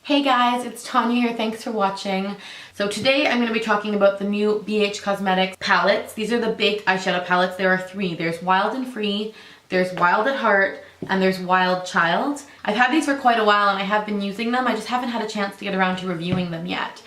Hey guys, it's Tanya here. Thanks for watching. So today I'm going to be talking about the new BH Cosmetics palettes. These are the baked eyeshadow palettes. There are three. There's Wild and Free, there's Wild at Heart, and there's Wild Child. I've had these for quite a while and I have been using them. I just haven't had a chance to get around to reviewing them yet.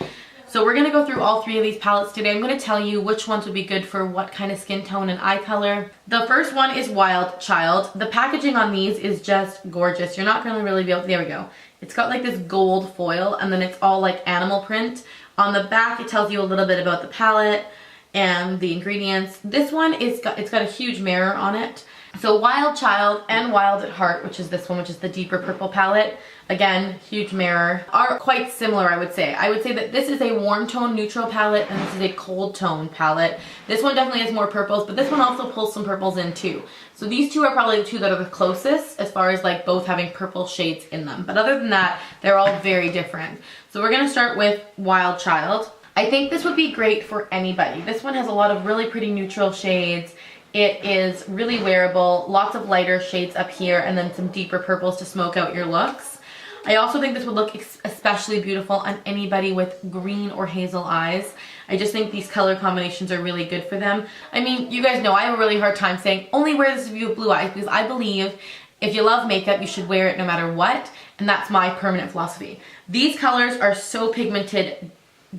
So we're going to go through all three of these palettes today. I'm going to tell you which ones would be good for what kind of skin tone and eye color. The first one is Wild Child. The packaging on these is just gorgeous. You're not going to really be able to, there we go. It's got like this gold foil and then it's all like animal print. On the back it tells you a little bit about the palette and the ingredients. This one it's got a huge mirror on it. So Wild Child and Wild at Heart, which is this one, which is the deeper purple palette, again, huge mirror, are quite similar, I would say. I would say that this is a warm tone neutral palette and this is a cold tone palette. This one definitely has more purples, but this one also pulls some purples in too. So these two are probably the two that are the closest as far as like both having purple shades in them. But other than that, they're all very different. So we're gonna start with Wild Child. I think this would be great for anybody. This one has a lot of really pretty neutral shades. It is really wearable, lots of lighter shades up here and then some deeper purples to smoke out your looks. I also think this would look especially beautiful on anybody with green or hazel eyes. I just think these color combinations are really good for them. I mean, you guys know I have a really hard time saying only wear this if you have blue eyes because I believe if you love makeup, you should wear it no matter what, and that's my permanent philosophy. These colors are so pigmented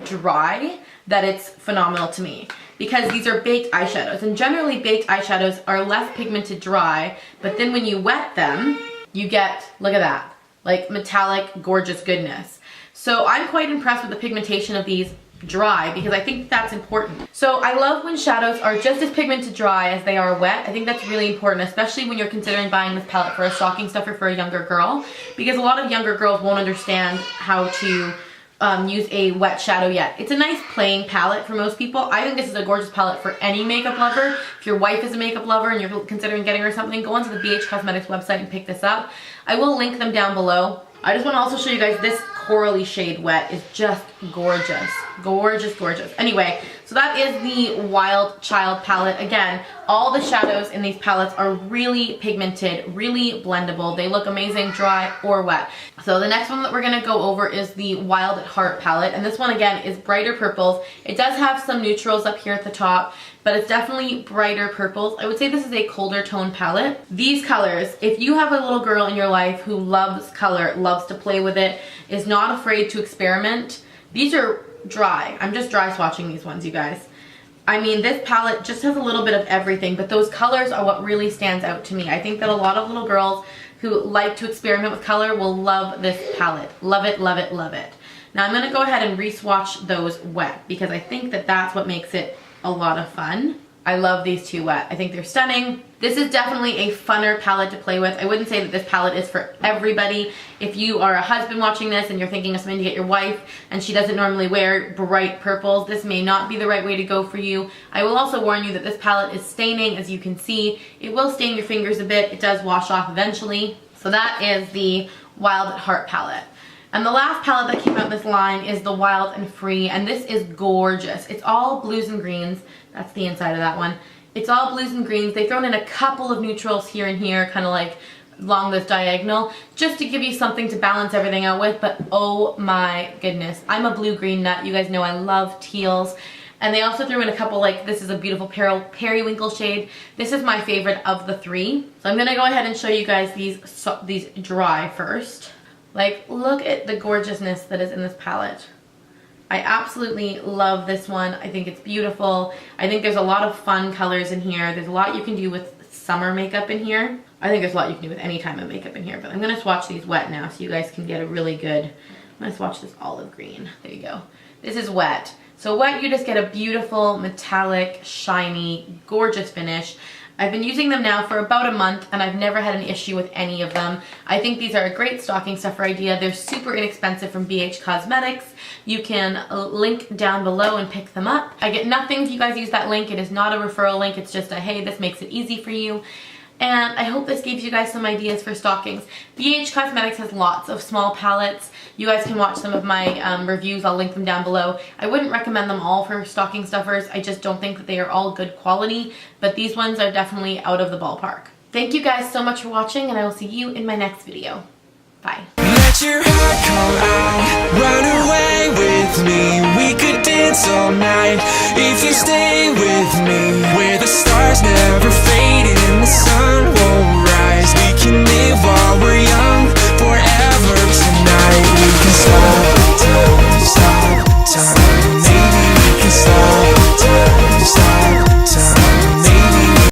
dry that it's phenomenal to me because these are baked eyeshadows, and generally baked eyeshadows are less pigmented dry, but then when you wet them, you get, look at that, like metallic, gorgeous goodness. So I'm quite impressed with the pigmentation of these dry because I think that's important. So I love when shadows are just as pigmented dry as they are wet. I think that's really important, especially when you're considering buying this palette for a stocking stuffer for a younger girl, because a lot of younger girls won't understand how to use a wet shadow yet. It's a nice playing palette for most people. I think this is a gorgeous palette for any makeup lover. If your wife is a makeup lover and you're considering getting her something, go onto the BH Cosmetics website and pick this up. I will link them down below. I just want to also show you guys this corally shade wet is just gorgeous. Gorgeous, gorgeous. Anyway, so that is the Wild Child palette. Again, all the shadows in these palettes are really pigmented, really blendable. They look amazing dry or wet. So the next one that we're going to go over is the Wild at Heart palette. And this one again is brighter purples. It does have some neutrals up here at the top, but it's definitely brighter purples. I would say this is a colder tone palette. These colors, if you have a little girl in your life who loves color, loves to play with it, is not afraid to experiment, these are dry. I'm just dry swatching these ones, you guys. I mean, this palette just has a little bit of everything, but those colors are what really stands out to me. I think that a lot of little girls who like to experiment with color will love this palette. Love it, love it, love it. Now I'm gonna go ahead and re-swatch those wet because I think that that's what makes it a lot of fun. I love these two wet. I think they're stunning. This is definitely a funner palette to play with. I wouldn't say that this palette is for everybody. If you are a husband watching this and you're thinking of something to get your wife and she doesn't normally wear bright purples, this may not be the right way to go for you. I will also warn you that this palette is staining, as you can see. It will stain your fingers a bit. It does wash off eventually. So that is the Wild at Heart palette. And the last palette that came out in this line is the Wild and Free, and this is gorgeous. It's all blues and greens. That's the inside of that one. It's all blues and greens. They've thrown in a couple of neutrals here and here, kind of like along this diagonal, just to give you something to balance everything out with, but oh my goodness. I'm a blue-green nut. You guys know I love teals. And they also threw in a couple, like this is a beautiful periwinkle shade. This is my favorite of the three. So I'm gonna go ahead and show you guys these dry first. Like, look at the gorgeousness that is in this palette. I absolutely love this one. I think it's beautiful. I think there's a lot of fun colors in here. There's a lot you can do with summer makeup in here. I think there's a lot you can do with any time of makeup in here, but I'm gonna swatch these wet now so you guys can get a really good, I'm gonna swatch this olive green. There you go. This is wet. So wet, you just get a beautiful, metallic, shiny, gorgeous finish. I've been using them now for about a month and I've never had an issue with any of them. I think these are a great stocking stuffer idea. They're super inexpensive from BH Cosmetics. You can link down below and pick them up. I get nothing if you guys use that link. It is not a referral link. It's just a, hey, this makes it easy for you. And I hope this gives you guys some ideas for stockings. BH Cosmetics has lots of small palettes. You guys can watch some of my reviews. I'll link them down below. I wouldn't recommend them all for stocking stuffers. I just don't think that they are all good quality, but these ones are definitely out of the ballpark. Thank you guys so much for watching, and I will see you in my next video. Bye. Let your heart come out. can stay with me where the stars never